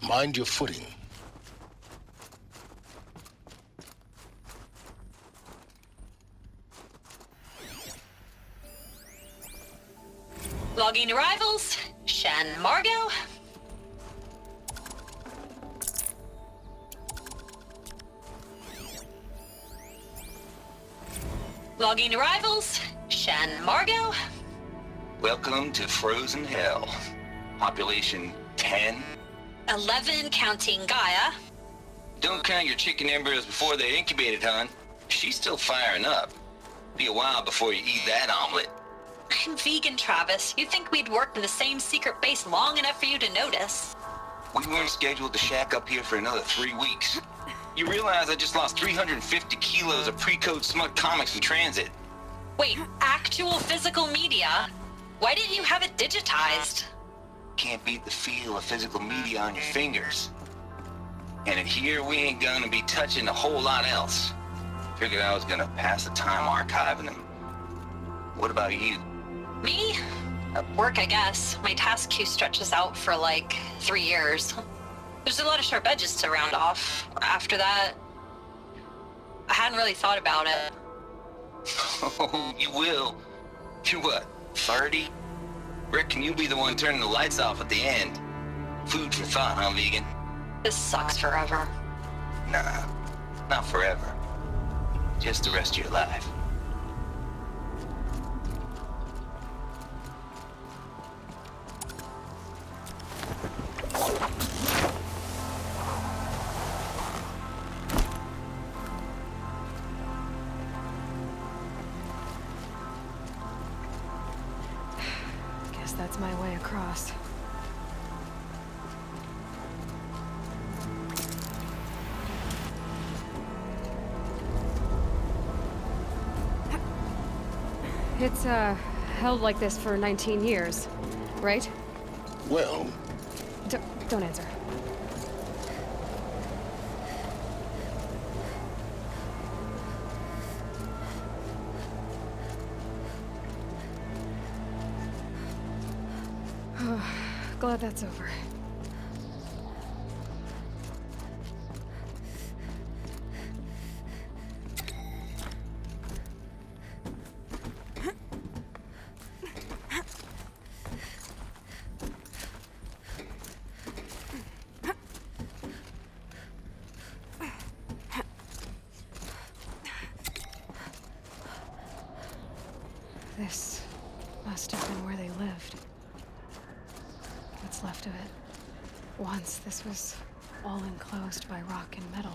Mind your footing. Logging arrivals. Shen Margot. Logging arrivals. Shen Margot. Welcome to Frozen Hell. Population 10. 11 counting Gaia. Don't count your chicken embryos before they're incubated, hon. She's still firing up. Be a while before you eat that omelet. I'm vegan, Travis. You'd think we'd worked in the same secret base long enough for you to notice. We weren't scheduled to shack up here for another 3 weeks. You realize I just lost 350 kilos of pre-code smut comics in transit. Wait, actual physical media? Why didn't you have it digitized? Can't beat the feel of physical media on your fingers. And in here, we ain't gonna be touching a whole lot else. Figured I was gonna pass the time archiving them. What about you? Me? Work, I guess. My task queue stretches out for like 3 years. There's a lot of sharp edges to round off. After that, I hadn't really thought about it. Oh, you will. You're what, 30? Reckon you'll be the one turning the lights off at the end. Food for thought, huh, vegan? This sucks forever. Nah, not forever. Just the rest of your life. Guess that's my way across. It's, held like this for 19 years, right? Well, Don't answer. Glad that's over. This must have been where they lived. What's left of it. Once this was all enclosed by rock and metal.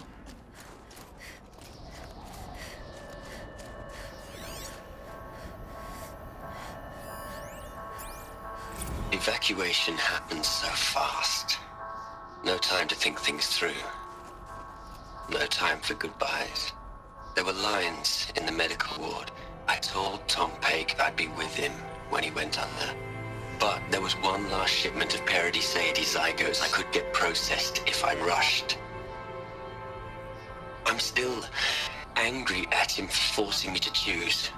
Evacuation happens so fast. No time to think things through. No time for goodbyes. There were lines in the medical ward. I told Tom Paik I'd be with him when he went under. But there was one last shipment of Paradis-Sade zygotes I could get processed if I rushed. I'm still angry at him for forcing me to choose.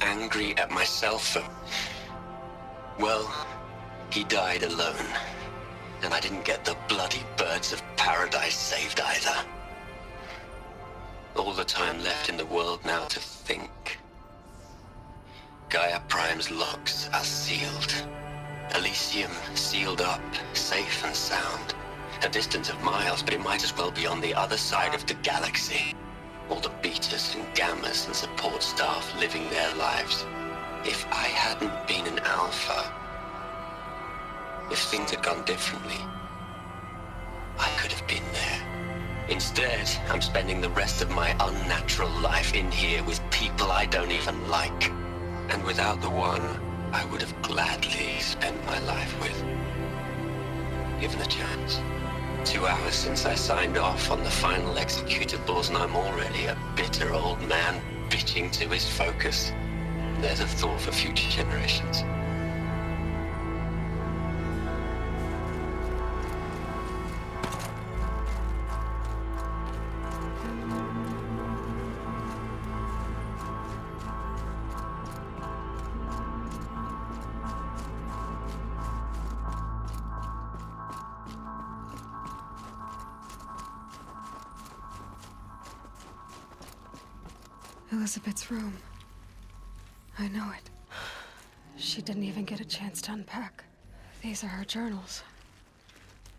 Angry at myself for... Well, he died alone. And I didn't get the bloody birds of paradise saved either. All the time left in the world now to think. Gaia Prime's locks are sealed. Elysium sealed up, safe and sound. A distance of miles, but it might as well be on the other side of the galaxy. All the betas and gammas and support staff living their lives. If I hadn't been an alpha, if things had gone differently, I could have been there. Instead, I'm spending the rest of my unnatural life in here with people I don't even like. And without the one I would have gladly spent my life with. Given a chance. 2 hours since I signed off on the final executables and I'm already a bitter old man bitching to his focus. There's a thought for future generations. Elizabeth's room. I know it. She didn't even get a chance to unpack. These are her journals.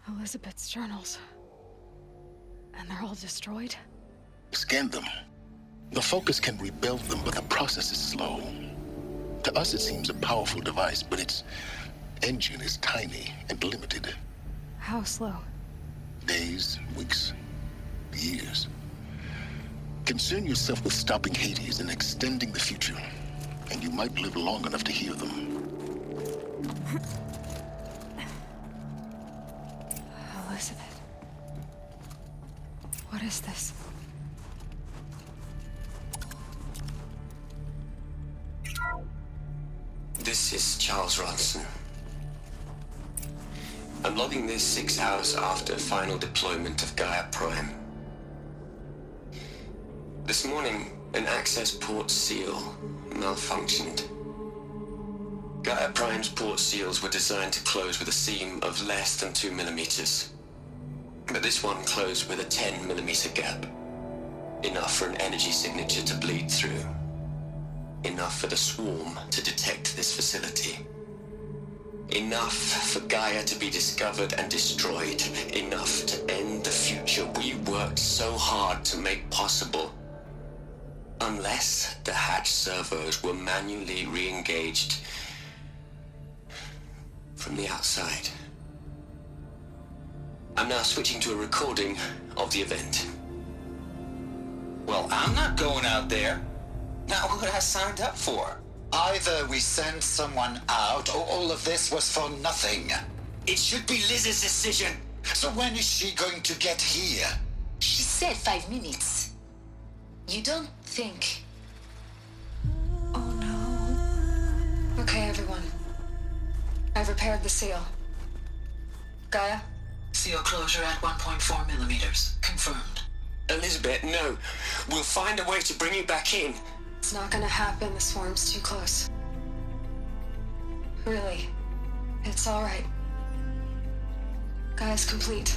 Elizabeth's journals. And they're all destroyed? Scan them. The Focus can rebuild them, but the process is slow. To us, it seems a powerful device, but its engine is tiny and limited. How slow? Days, weeks, years. Concern yourself with stopping Hades and extending the future, and you might live long enough to hear them. Elizabeth. What is this? This is Charles Ronson. I'm logging this 6 hours after final deployment of Gaia Prime. This morning, an access port seal malfunctioned. Gaia Prime's port seals were designed to close with a seam of less than 2 millimeters. But this one closed with a 10 millimeter gap. Enough for an energy signature to bleed through. Enough for the swarm to detect this facility. Enough for Gaia to be discovered and destroyed. Enough to end the future we worked so hard to make possible. Unless the hatch servos were manually re-engaged from the outside. I'm now switching to a recording of the event. Well, I'm not going out there. Not what I signed up for. Either we send someone out, or all of this was for nothing. It should be Liz's decision. So when is she going to get here? She said 5 minutes. You don't think... Oh no. Okay, everyone. I've repaired the seal. Gaia? Seal closure at 1.4 millimeters. Confirmed. Elizabeth, no. We'll find a way to bring you back in. It's not gonna happen. The swarm's too close. Really. It's alright. Gaia's complete.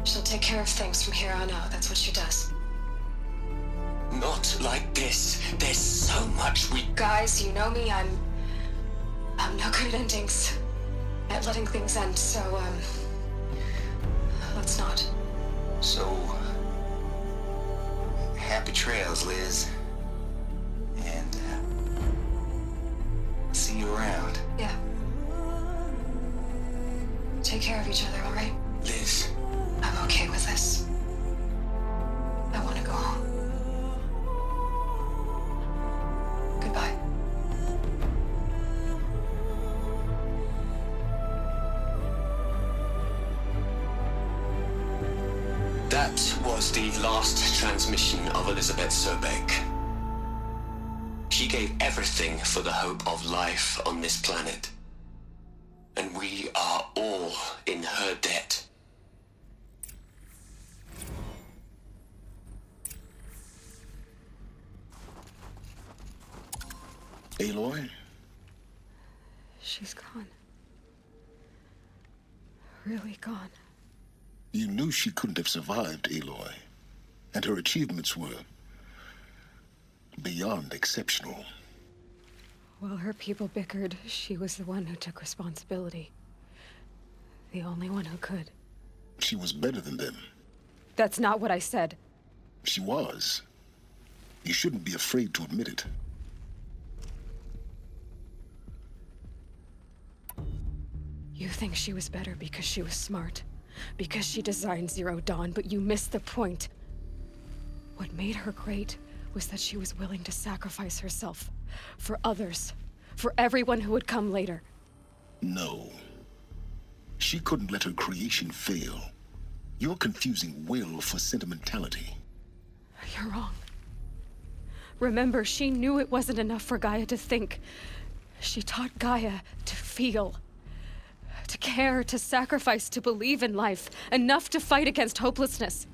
She'll take care of things from here on out. That's what she does. Not like this. There's so much we... Guys, you know me. I'm no good at endings. At letting things end, so, let's not. So, happy trails, Liz. And, see you around. Yeah. Take care of each other, alright? Liz. I'm okay with this. I want to go home. Goodbye. That was the last transmission of Elizabeth Sobeck. She gave everything for the hope of life on this planet. And we are all in her debt. Aloy? She's gone. Really gone. You knew she couldn't have survived, Aloy. And her achievements were beyond exceptional. While her people bickered, she was the one who took responsibility. The only one who could. She was better than them. That's not what I said. She was. You shouldn't be afraid to admit it. You think she was better because she was smart. Because she designed Zero Dawn, but you missed the point. What made her great was that she was willing to sacrifice herself. For others. For everyone who would come later. No. She couldn't let her creation fail. You're confusing will for sentimentality. You're wrong. Remember, she knew it wasn't enough for Gaia to think. She taught Gaia to feel. To care, to sacrifice, to believe in life. Enough to fight against hopelessness.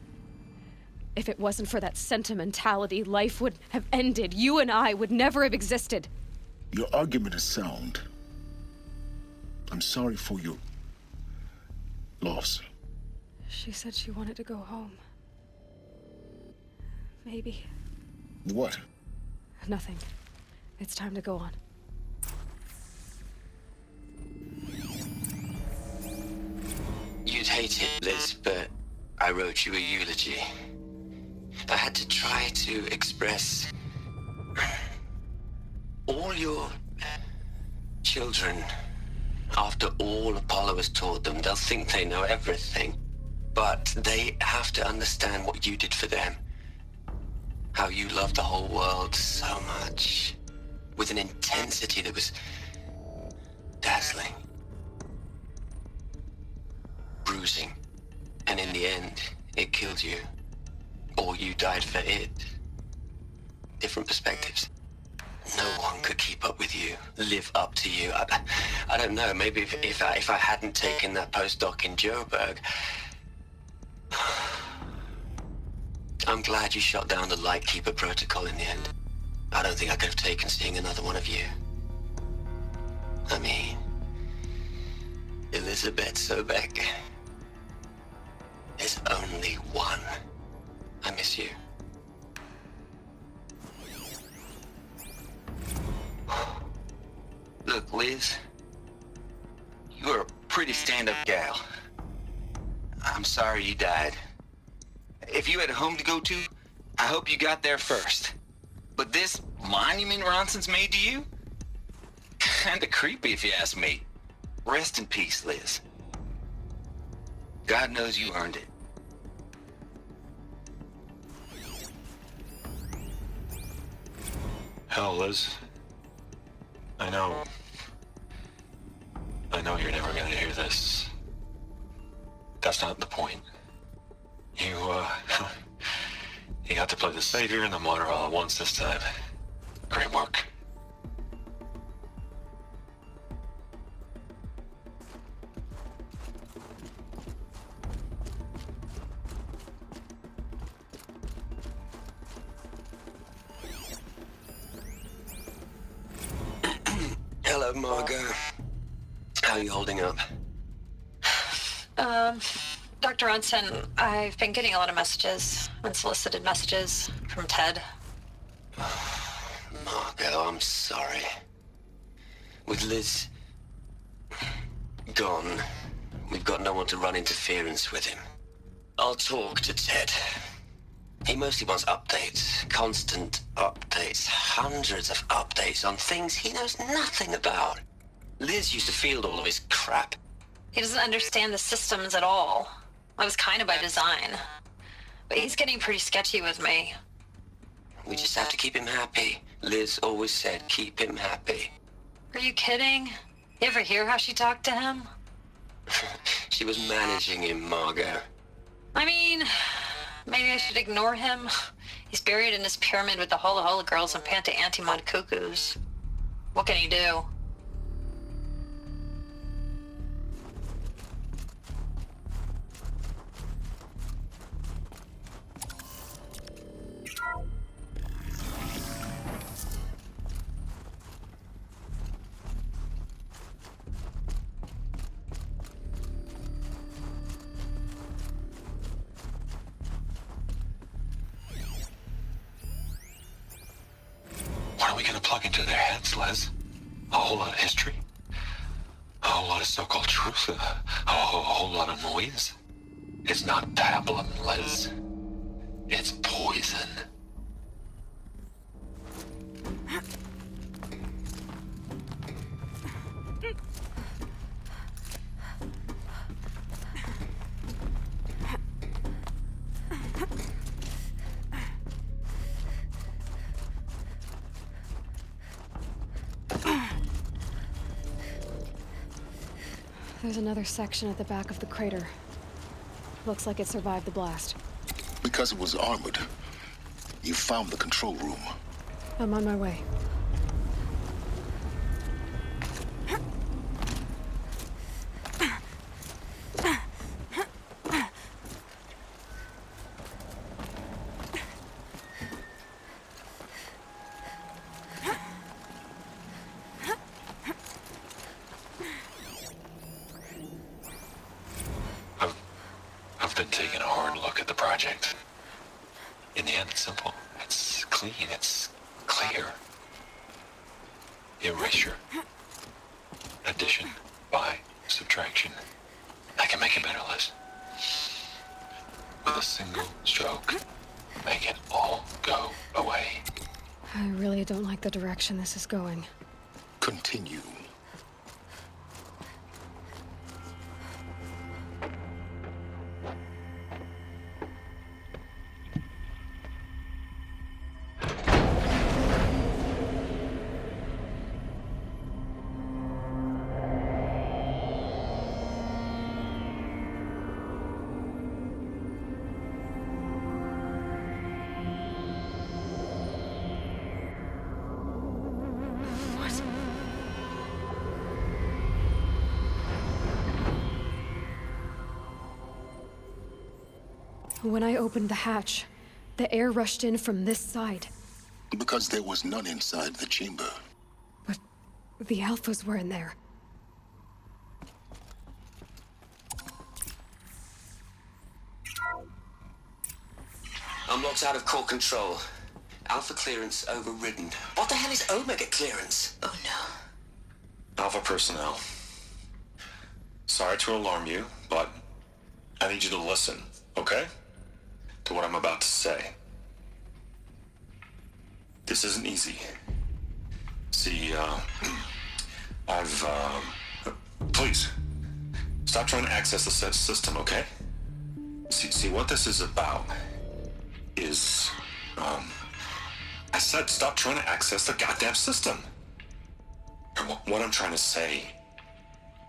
If it wasn't for that sentimentality, life would have ended. You and I would never have existed. Your argument is sound. I'm sorry for your loss. She said she wanted to go home. Maybe What? Nothing. It's time to go on. You'd hate it, Liz, but I wrote you a eulogy. I had to try to express all your children. After all Apollo has taught them, they'll think they know everything. But they have to understand what you did for them. How you loved the whole world so much. With an intensity that was dazzling. Bruising. And in the end, it killed you. Or you died for it. Different perspectives. No one could keep up with you, live up to you. I don't know, maybe if I hadn't taken that postdoc in Joburg. I'm glad you shot down the Lightkeeper protocol in the end. I don't think I could have taken seeing another one of you. I mean, Elizabeth Sobek. There's only one. I miss you. Look, Liz, you're a pretty stand-up gal. I'm sorry you died. If you had a home to go to, I hope you got there first. But this monument Ronson's made to you? Kinda creepy if you ask me. Rest in peace, Liz. God knows you earned it. Hell, Liz. I know you're never gonna hear this. That's not the point. You got to play the savior and the martyr all at once this time. Great work. Hello, Margot. How are you holding up? Dr. Ronson, I've been getting a lot of messages, unsolicited messages from Ted. Margot, I'm sorry. With Liz gone, we've got no one to run interference with him. I'll talk to Ted. He mostly wants updates, constant updates, hundreds of updates on things he knows nothing about. Liz used to field all of his crap. He doesn't understand the systems at all. That was kind of by design. But he's getting pretty sketchy with me. We just have to keep him happy. Liz always said, keep him happy. Are you kidding? You ever hear how she talked to him? She was managing him, Margot. I mean, maybe I should ignore him. He's buried in his pyramid with the Hola Hola girls and Panta Antimod cuckoos. What can he do? What are we gonna plug into their heads, Les? A whole lot of history? A whole lot of so-called truth? A whole lot of noise? It's not pablum, Les. It's poison. There's another section at the back of the crater. Looks like it survived the blast. Because it was armored, you found the control room. I'm on my way. I've been taking a hard look at the project. In the end, it's simple. It's clean. It's clear. Erasure. Addition by subtraction. I can make it better, Liz. With a single stroke, make it all go away. I really don't like the direction this is going. Continue. What? When I opened the hatch, the air rushed in from this side. Because there was none inside the chamber. But the Alphas were in there. Unlocked out of core control. Alpha clearance overridden. What the hell is Omega clearance? Oh no. Alpha personnel. Sorry to alarm you, but I need you to listen, okay? To what I'm about to say. This isn't easy. See, please, stop trying to access the said system, okay? See, what this is about is, I said stop trying to access the goddamn system. And what I'm trying to say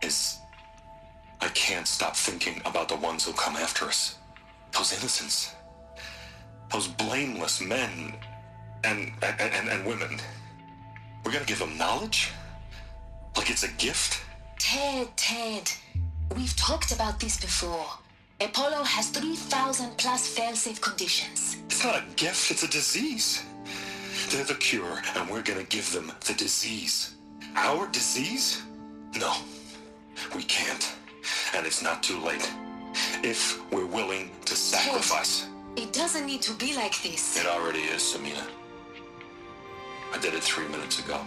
is, I can't stop thinking about the ones who come after us. Those innocents. Those blameless men and women. We're gonna give them knowledge? Like it's a gift? Ted. We've talked about this before. Apollo has 3,000 plus fail-safe conditions. It's not a gift, it's a disease. They're the cure, and we're gonna give them the disease. Our disease? No, we can't. And it's not too late. If we're willing to sacrifice. It doesn't need to be like this. It already is, Samina. I did it 3 minutes ago.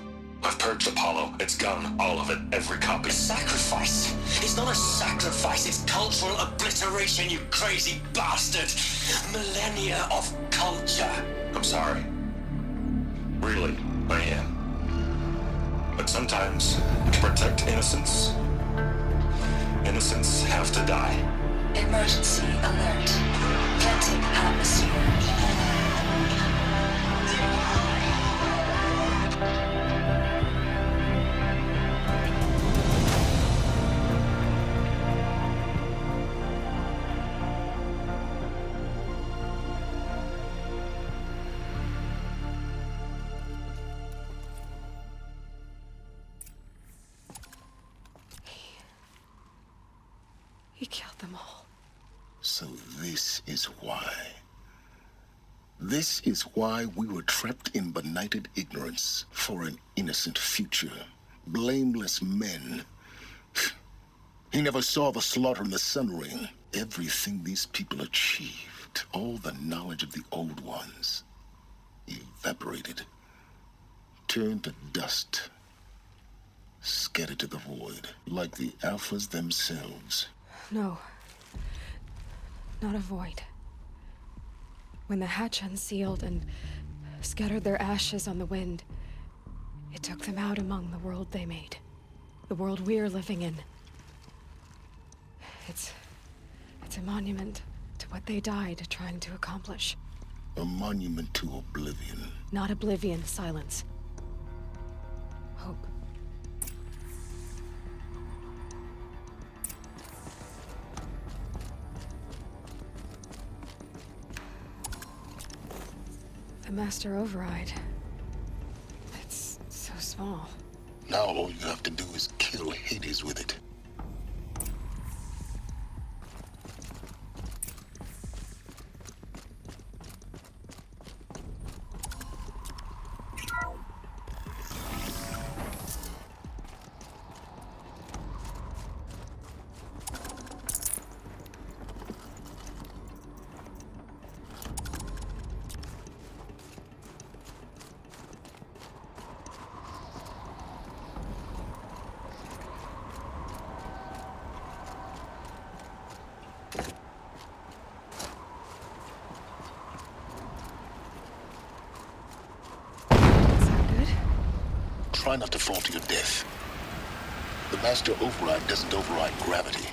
I've purged Apollo. It's gone. All of it. Every copy. A sacrifice? It's not a sacrifice, it's cultural obliteration, you crazy bastard! Millennia of culture! I'm sorry. Really, I am. But sometimes, to protect innocence, innocents have to die. Emergency alert. Planting atmosphere. He killed them all. So this is why. This is why we were trapped in benighted ignorance for an innocent future. Blameless men. He never saw the slaughter in the Sun Ring. Everything these people achieved, all the knowledge of the old ones, evaporated, turned to dust, scattered to the void, like the Alphas themselves. No. Not a void. When the hatch unsealed and scattered their ashes on the wind, it took them out among the world they made. The world we're living in. It's a monument to what they died trying to accomplish. A monument to oblivion. Not oblivion, silence. Hope. The Master Override. It's so small. Now all you have to do is kill Hades with it. try not to fall to your death. The master override doesn't override gravity.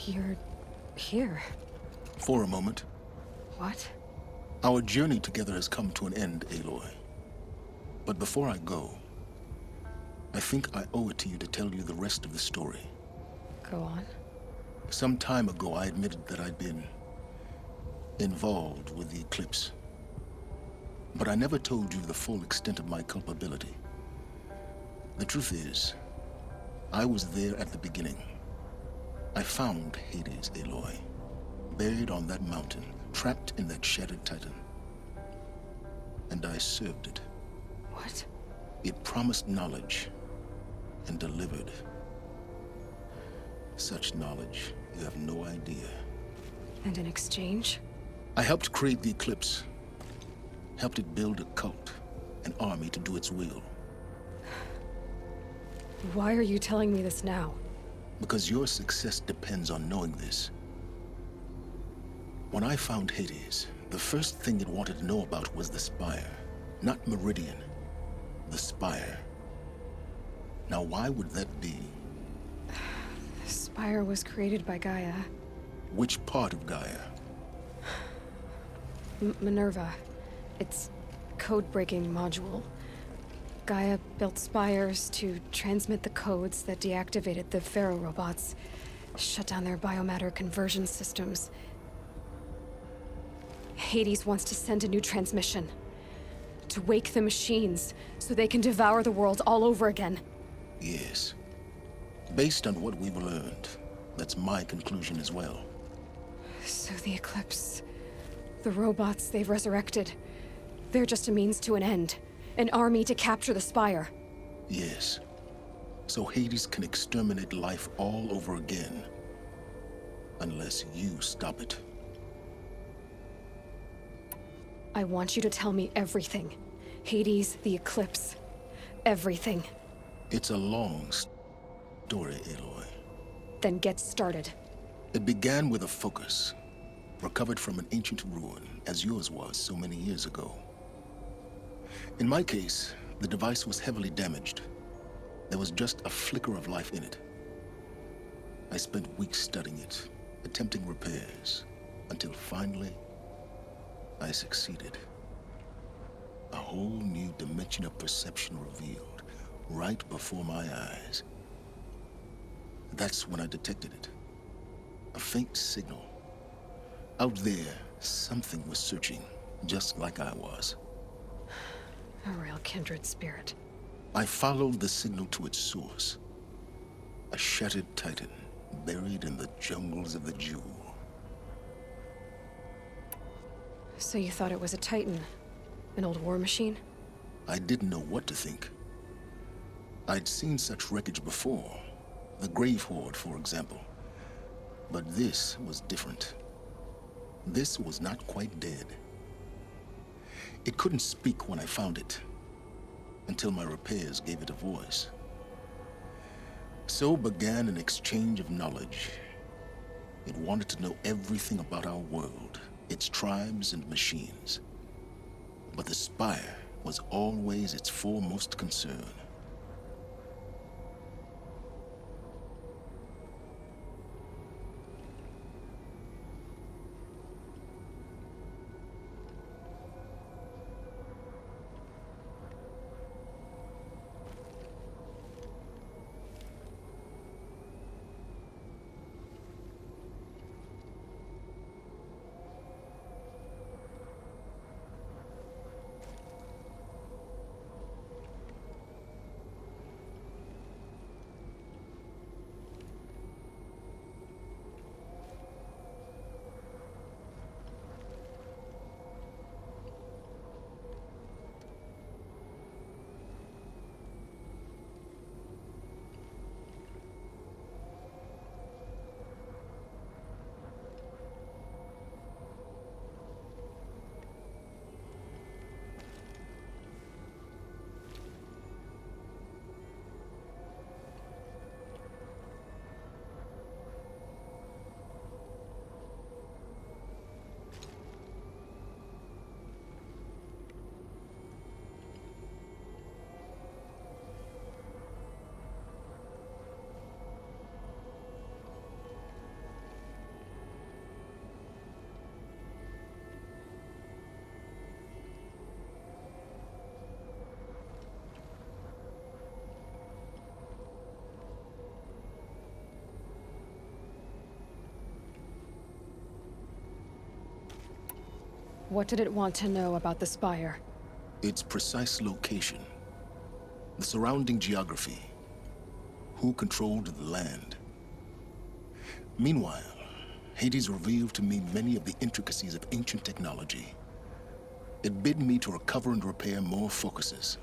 You're here. For a moment, What? our journey together has come to an end, Aloy. But before I go, I think I owe it to you to tell you the rest of the story. Go on. Some time ago, I admitted that I'd been involved with the Eclipse. But I never told you the full extent of my culpability. The truth is, I was there at the beginning. I found Hades, Aloy, buried on that mountain, trapped in that shattered titan. And I served it. What? It promised knowledge and delivered. Such knowledge, you have no idea. And in exchange? I helped create the Eclipse. Helped it build a cult, an army to do its will. Why are you telling me this now? Because your success depends on knowing this. When I found Hades, the first thing it wanted to know about was the Spire. Not Meridian. The Spire. Now, why would that be? The Spire was created by Gaia. Which part of Gaia? Minerva. Its code-breaking module. Gaia built spires to transmit the codes that deactivated the Pharaoh robots, shut down their biomatter conversion systems. Hades wants to send a new transmission. To wake the machines, so they can devour the world all over again. Yes. Based on what we've learned, that's my conclusion as well. So the Eclipse... the robots they've resurrected... they're just a means to an end. An army to capture the Spire. Yes. So Hades can exterminate life all over again. Unless you stop it. I want you to tell me everything. Hades, the Eclipse. Everything. It's a long story, Aloy. Then get started. It began with a focus. Recovered from an ancient ruin, as yours was so many years ago. In my case, the device was heavily damaged. There was just a flicker of life in it. I spent weeks studying it, attempting repairs, until finally, I succeeded. A whole new dimension of perception revealed, right before my eyes. That's when I detected it. A faint signal. Out there, something was searching, just like I was. A real kindred spirit. I followed the signal to its source. A shattered titan, buried in the jungles of the Jewel. So you thought it was a Titan? An old war machine? I didn't know what to think. I'd seen such wreckage before. The Grave Horde, for example. But this was different. This was not quite dead. It couldn't speak when I found it, until my repairs gave it a voice. So began an exchange of knowledge. It wanted to know everything about our world, its tribes and machines. But the Spire was always its foremost concern. What did it want to know about the Spire? Its precise location, the surrounding geography, who controlled the land. Meanwhile, Hades revealed to me many of the intricacies of ancient technology. It bid me to recover and repair more focuses.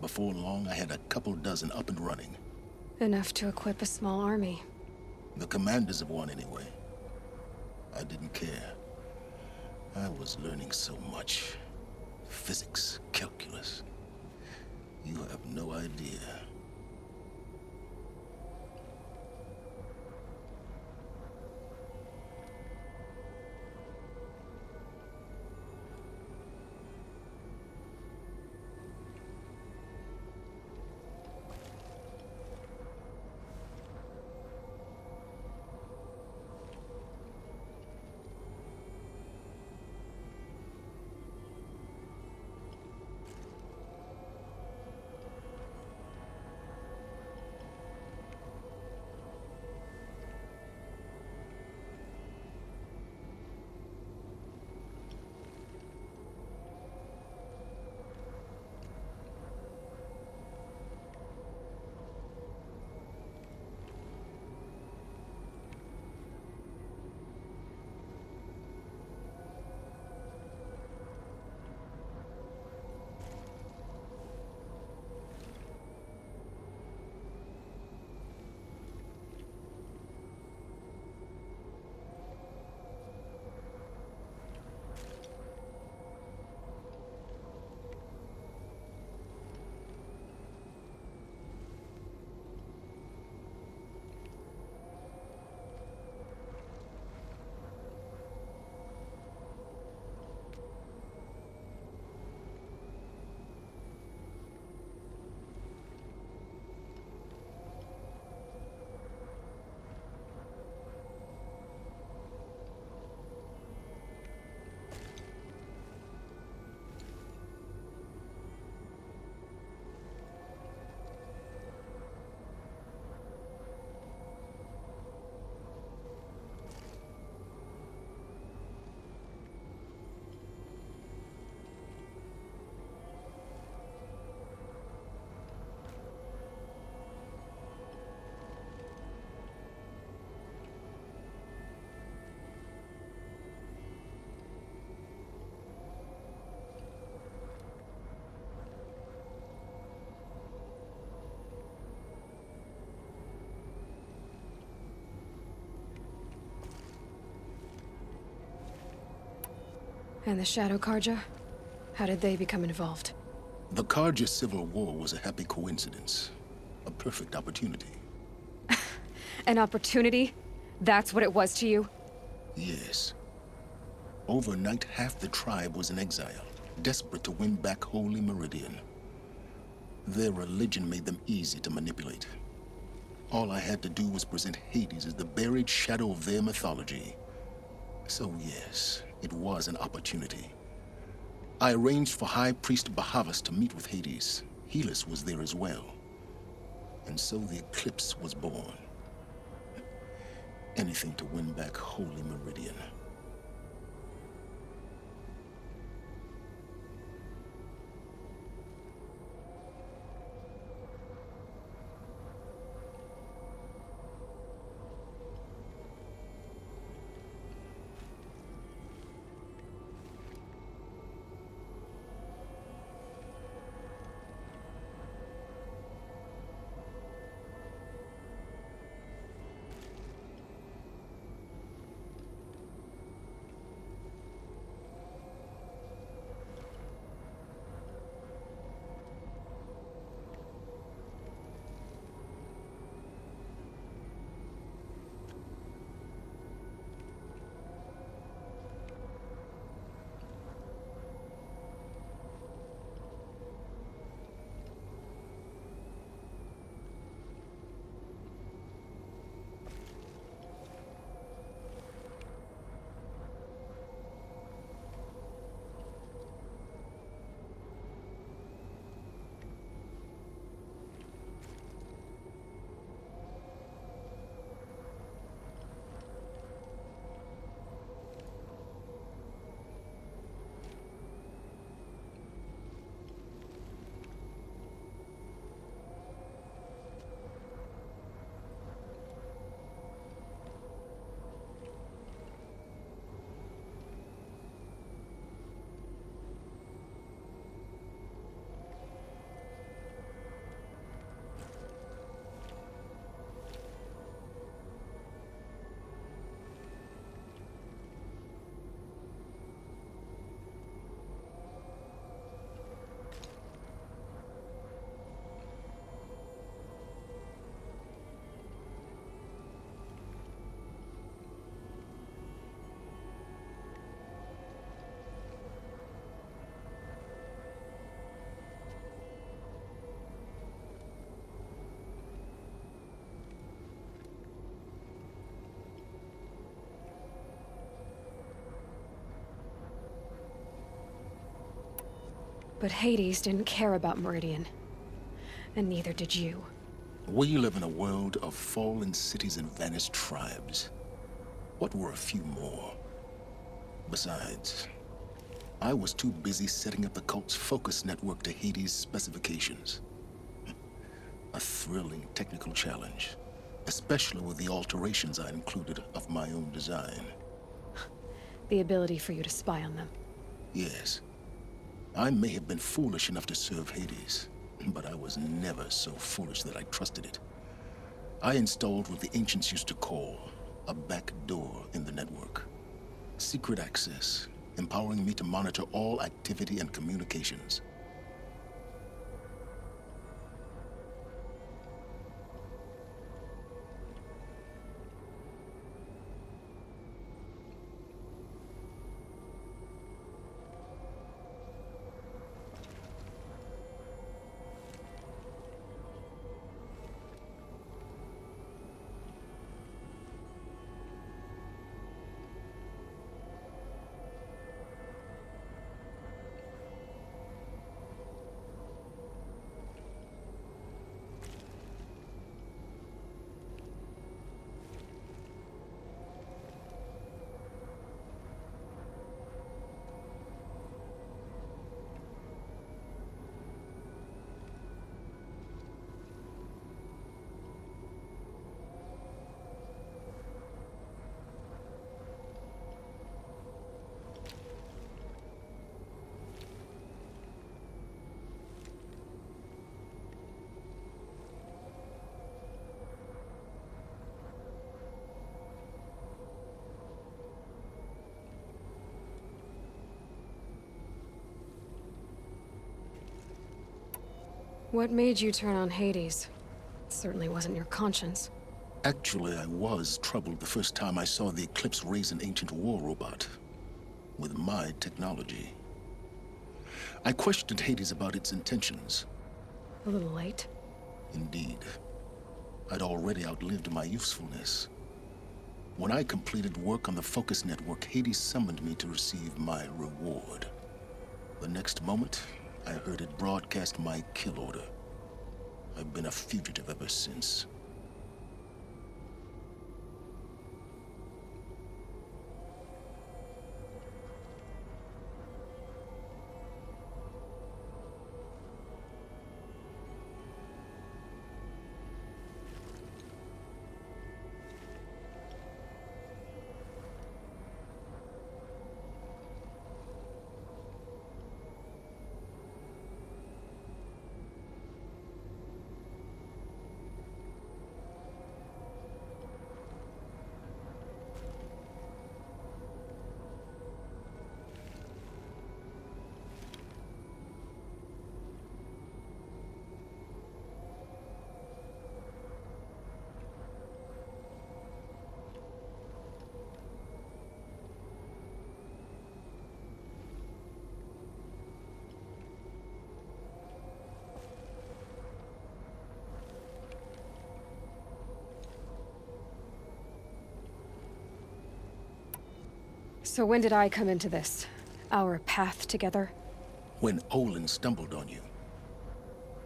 Before long, I had a couple dozen up and running. Enough to equip a small army. The commanders of one, anyway. I didn't care. I was learning so much. Physics, calculus. You have no idea. And the Shadow Carja? How did they become involved? The Carja Civil War was a happy coincidence. A perfect opportunity. An opportunity? That's what it was to you? Yes. Overnight, half the tribe was in exile, desperate to win back Holy Meridian. Their religion made them easy to manipulate. All I had to do was present Hades as the buried shadow of their mythology. So yes, it was an opportunity. I arranged for High Priest Bahavas to meet with Hades. Helis was there as well. And so the Eclipse was born. Anything to win back Holy Meridian. But Hades didn't care about Meridian. And neither did you. We live in a world of fallen cities and vanished tribes. What were a few more? Besides, I was too busy setting up the cult's focus network to Hades' specifications. A thrilling technical challenge, especially with the alterations I included of my own design. The ability for you to spy on them. Yes. I may have been foolish enough to serve Hades, but I was never so foolish that I trusted it. I installed what the ancients used to call a back door in the network. Secret access, empowering me to monitor all activity and communications. What made you turn on Hades? It certainly wasn't your conscience. Actually, I was troubled the first time I saw the Eclipse raise an ancient war robot. With my technology. I questioned Hades about its intentions. A little late. Indeed. I'd already outlived my usefulness. When I completed work on the Focus Network, Hades summoned me to receive my reward. The next moment, I heard it broadcast my kill order. I've been a fugitive ever since. So when did I come into this? Our path together? When Olin stumbled on you.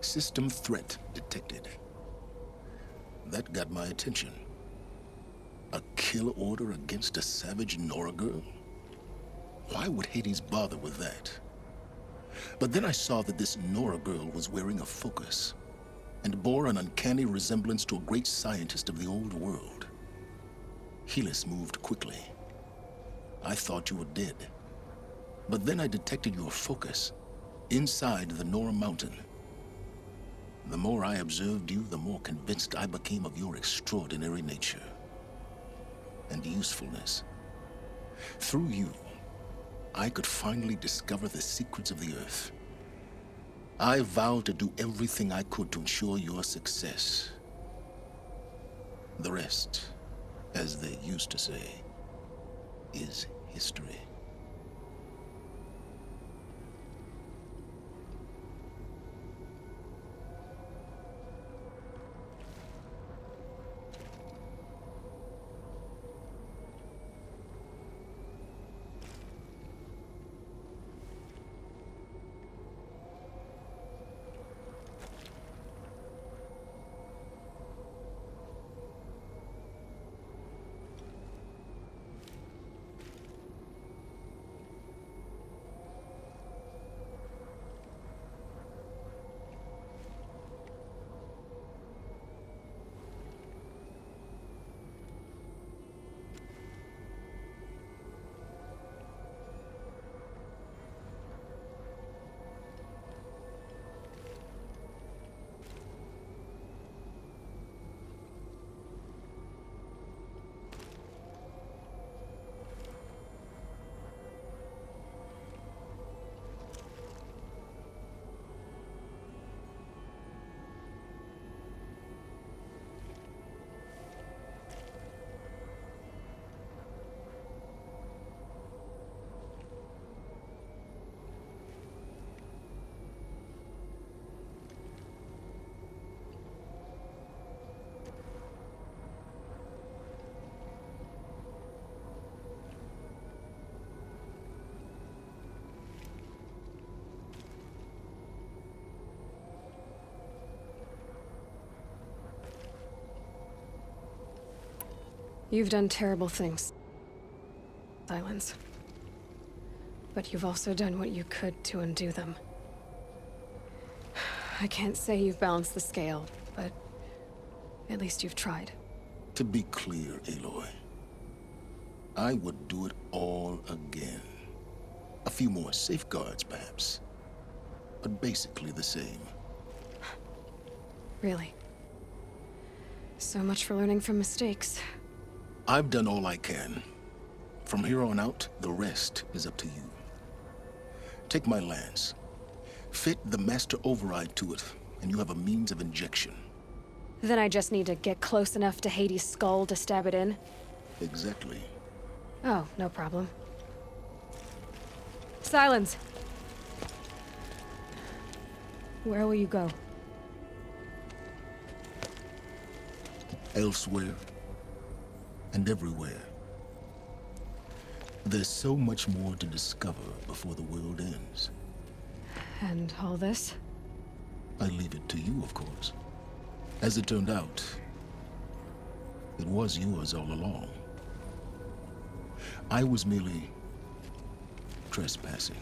System threat detected. That got my attention. A kill order against a savage Nora girl? Why would Hades bother with that? But then I saw that this Nora girl was wearing a focus, and bore an uncanny resemblance to a great scientist of the old world. Helis moved quickly. I thought you were dead. But then I detected your focus inside the Nora Mountain. The more I observed you, the more convinced I became of your extraordinary nature and usefulness. Through you, I could finally discover the secrets of the Earth. I vowed to do everything I could to ensure your success. The rest, as they used to say, is history. You've done terrible things, Silence. But you've also done what you could to undo them. I can't say you've balanced the scale, but at least you've tried. To be clear, Aloy, I would do it all again. A few more safeguards, perhaps, but basically the same. Really? So much for learning from mistakes. I've done all I can. From here on out, the rest is up to you. Take my lance. Fit the master override to it, and you have a means of injection. Then I just need to get close enough to Hades' skull to stab it in? Exactly. Oh, no problem. Silence! Where will you go? Elsewhere. And everywhere. There's so much more to discover before the world ends. And all this? I leave it to you, of course. As it turned out, it was yours all along. I was merely trespassing.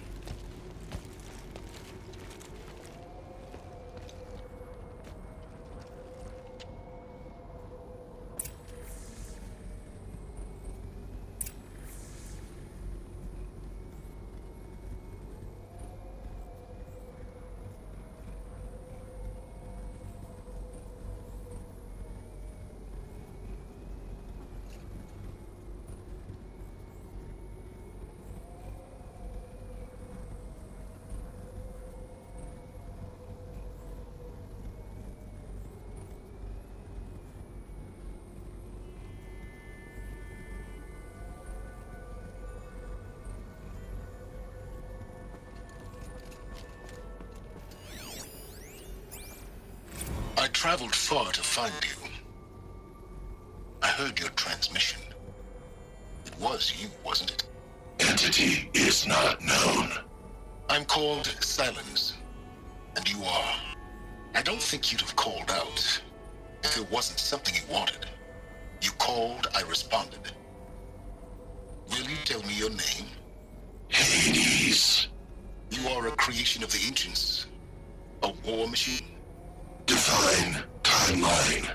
I traveled far to find you. I heard your transmission. It was you, wasn't it? Entity is not known. I'm called Silence, and you are. I don't think you'd have called out if it wasn't something you wanted. You called, I responded. Will you tell me your name? Hades. You are a creation of the ancients. A war machine? Define timeline.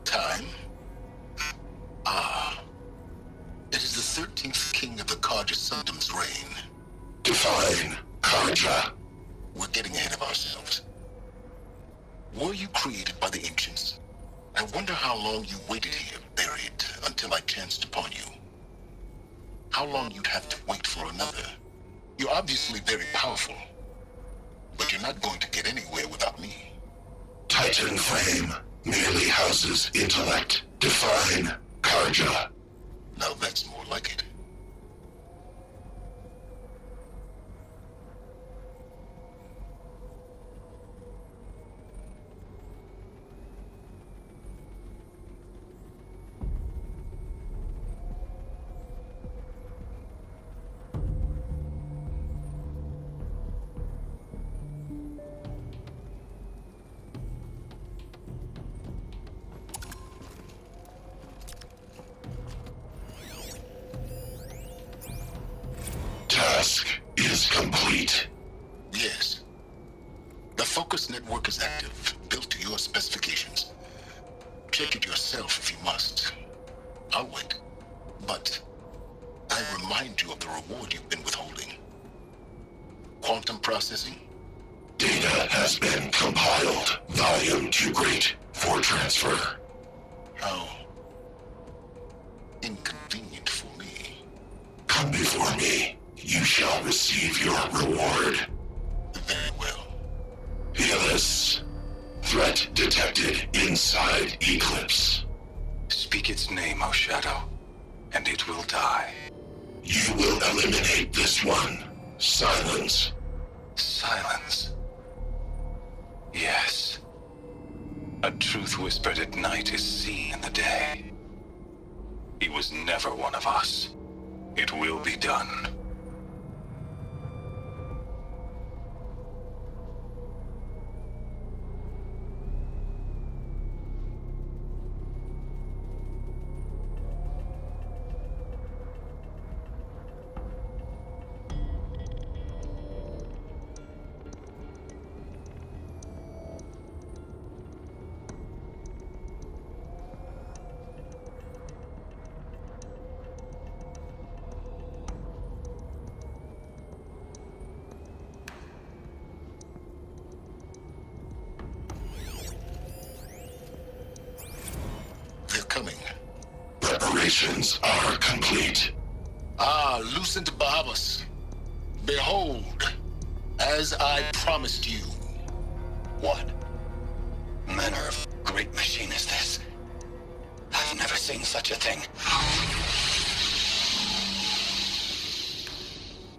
Time? Ah. It is the 13th king of the Carja Sundom's reign. Define Carja. We're getting ahead of ourselves. Were you created by the ancients? I wonder how long you waited here, buried, until I chanced upon you. How long you'd have to wait for another. You're obviously very powerful, but you're not going to get anywhere without me. Titan Flame merely houses intellect. Define Carja. Now that's more like it. Task is complete. Yes. The Focus Network is active, built to your specifications. Check it yourself if you must. I'll wait. But I remind you of the reward you've been withholding. Quantum processing? Data has been compiled. Volume too great for transfer. How inconvenient for me. Come before me. You shall receive your reward. Very well. Helis. Threat detected inside Eclipse. Speak its name, O Shadow, and it will die. You will eliminate this one. Silence. Silence. Yes. A truth whispered at night is seen in the day. He was never one of us. It will be done. preparations are complete. Ah, Lucent Bahabas. Behold, as I promised you. What manner of great machine is this? I've never seen such a thing.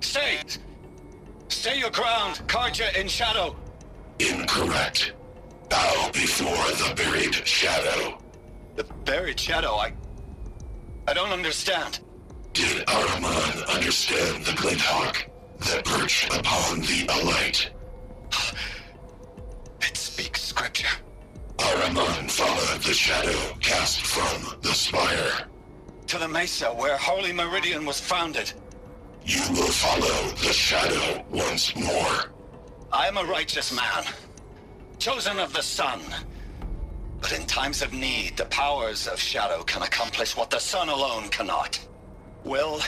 Stay! Stay your ground, Karja in shadow! Incorrect. Bow before the buried shadow. The buried shadow, I don't understand. Did Araman understand the Glinthawk that perched upon the Alight? It speaks scripture. Araman followed the shadow cast from the spire. To the mesa where Holy Meridian was founded. You will follow the shadow once more. I am a righteous man, chosen of the sun. But in times of need, the powers of shadow can accomplish what the sun alone cannot. Will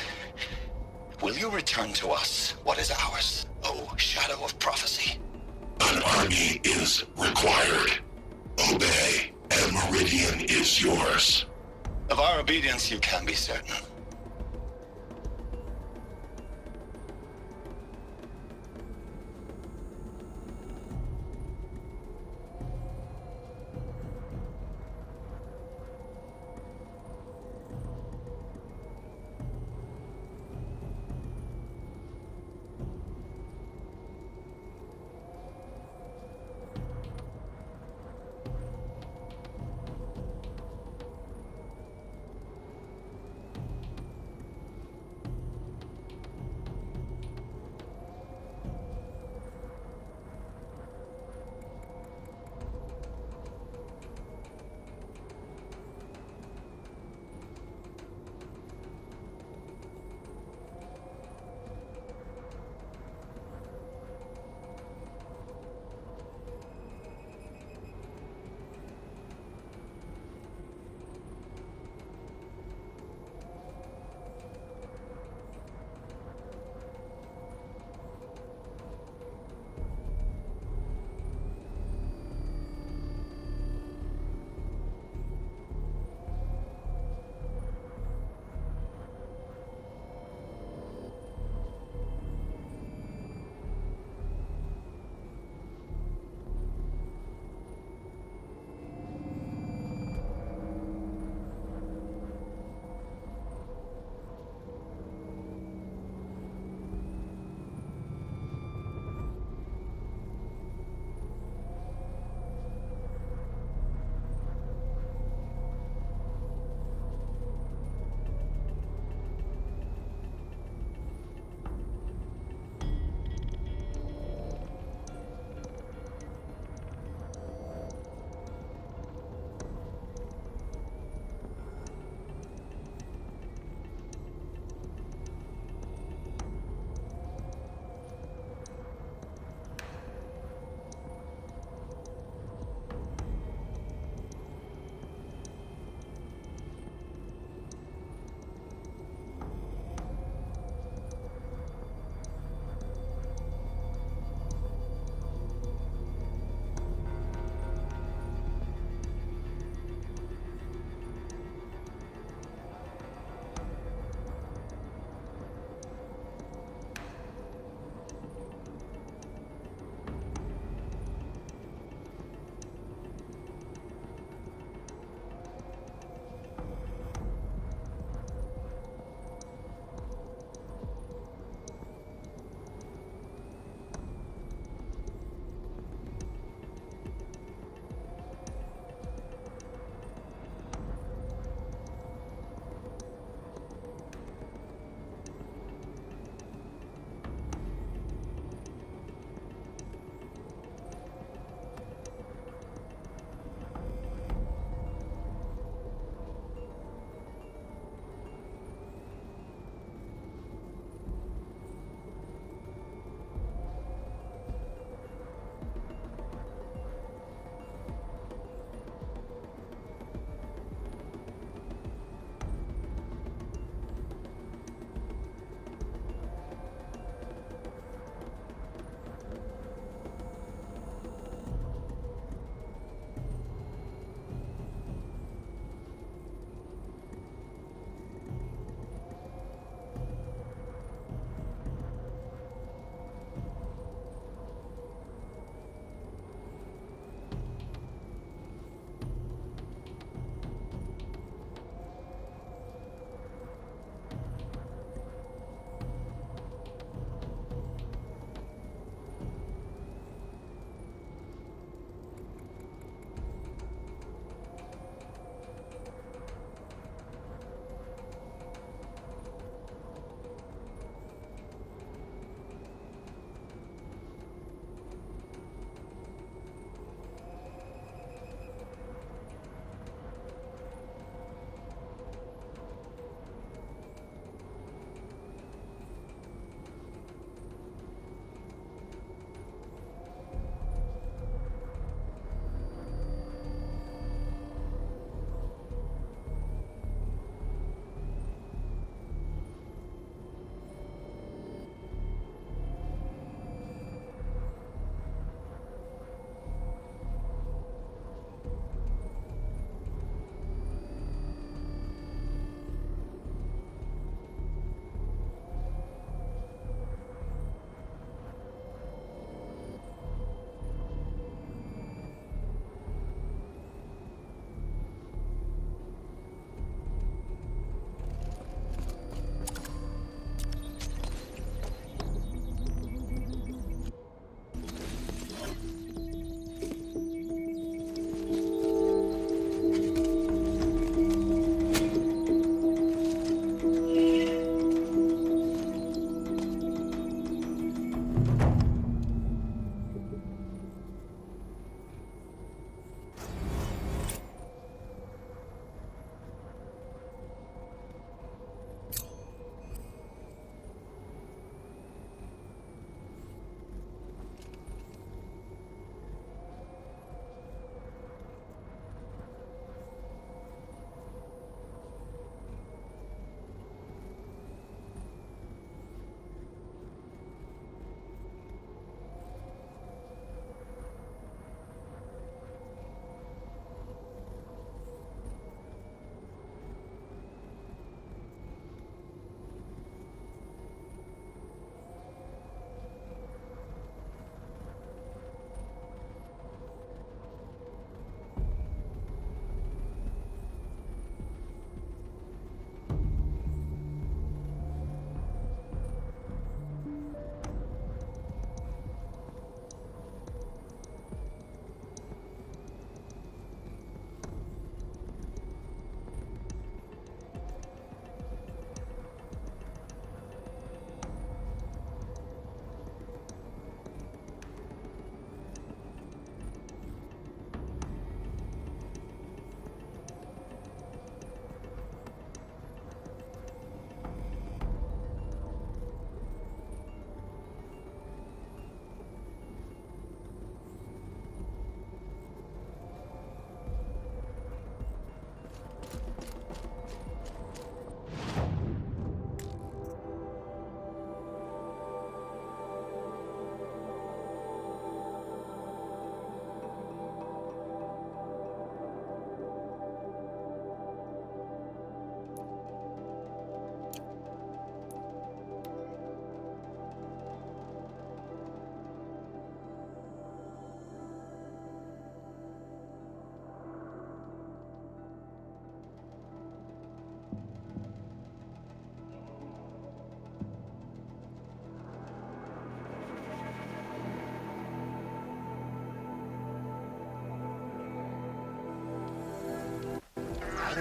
you return to us what is ours, O Shadow of Prophecy? An army is required. Obey, and Meridian is yours. Of our obedience you can be certain.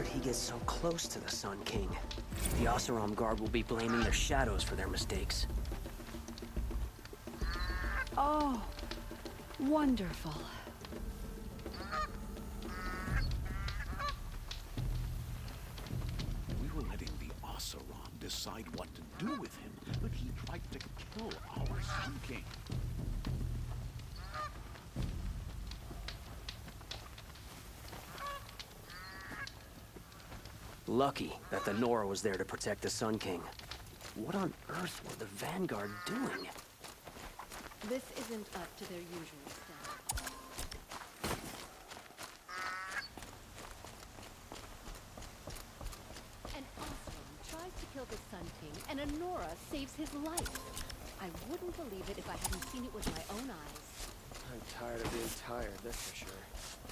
did he get so close to the Sun King? The Oseram Guard will be blaming their shadows for their mistakes. Oh, wonderful. We were letting the Oseram decide what to do with him, but he tried to kill our Sun King. Lucky that the Nora was there to protect the Sun King. What on earth were the Vanguard doing? This isn't up to their usual standard. An Oseram tries to kill the Sun King, and a Nora saves his life. I wouldn't believe it if I hadn't seen it with my own eyes. I'm tired of being tired, that's for sure.